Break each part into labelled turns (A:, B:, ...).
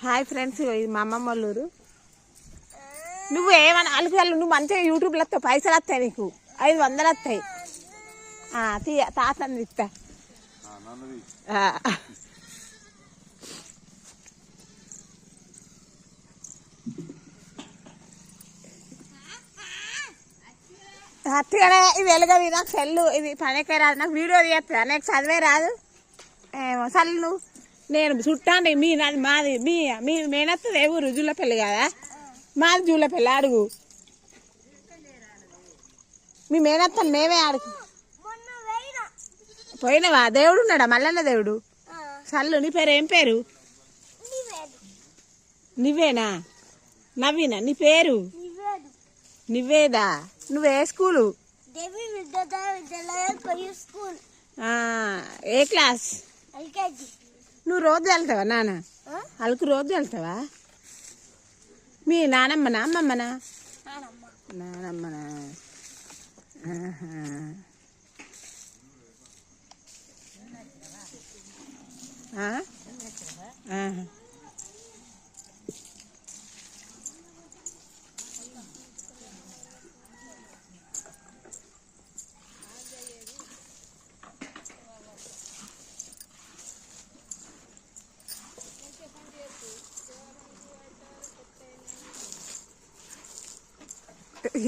A: Hi friends, ఇది మా అమ్మమ్మ వాళ్ళ ఊరు. నువ్వు ఏమన్నా అలుగుదలు, నువ్వు మంచిగా యూట్యూబ్లో వస్తావు, పైసలు వస్తాయి, నీకు 500 వస్తాయి. తాతని ఇస్తా. అట్టుగానే ఇది వెలుగవి, నాకు సెల్లు ఇది పనికే రాదు, నాకు వీడియో తీస్తా, నాకు చదివే రాదు. ఏమో చల్లు నేను చుట్టాండి మీ నాది మాది మీ మేనత్తది ఏ ఊరు? జూలపల్లి కదా, మాది జూలపల్లి. అడుగు మీ మేనత్తని మేమే అడుగు. పోయినవా? దేవుడు ఉన్నాడా? మల్లన్న దేవుడు. చల్లు. నీ పేరు ఏం పేరు? నువ్వేనా? నవ్వినా? నీ పేరు నివేదా? నువ్వే స్కూలు? ఏ క్లాస్? నువ్వు రోజు వెళ్తావా నాన్న? అలకు రోజు వెళ్తావా? మీ నానమ్మనా అమ్మమ్మనా? నానమ్మనా?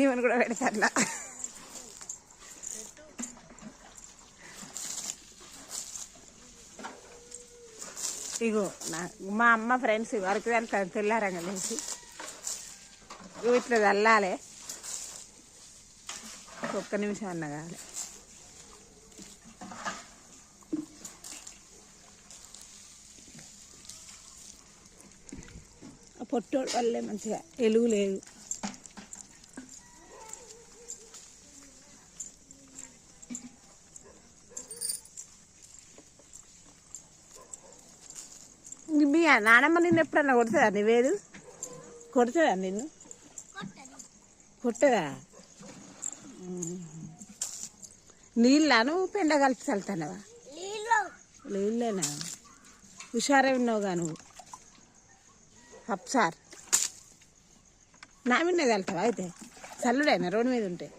A: ఈవెన్ కూడా పెడతాట్లా. ఇగో మా అమ్మ ఫ్రెండ్స్ వరకు వెళ్తాను తెల్లారంగా లేచి. ఇట్లా చల్లాలి, ఒక్క నిమిషం అన్న కావాలి. పొట్టోడు వల్లే మంచిగా ఎలుగు లేదు. మీ నానమ్మ నిన్ను ఎప్పుడన్నా కొడుతుందా? నువ్వేదు కొడుతుందా? నిన్ను కొట్టదా? నీళ్ళను పెండ కలిపి చల్లుతానవా? నీళ్ళేనా? హుషారే ఉన్నావుగా నువ్వు. అప్సార్ నా మీద వెళ్తావా? అయితే చల్లుడైనా రోడ్డు మీద ఉంటే.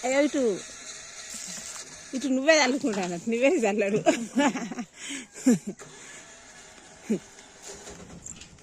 A: అయ్యో ఇటు నువ్వే చల్లుకుంటాను, నువ్వే చల్లడు.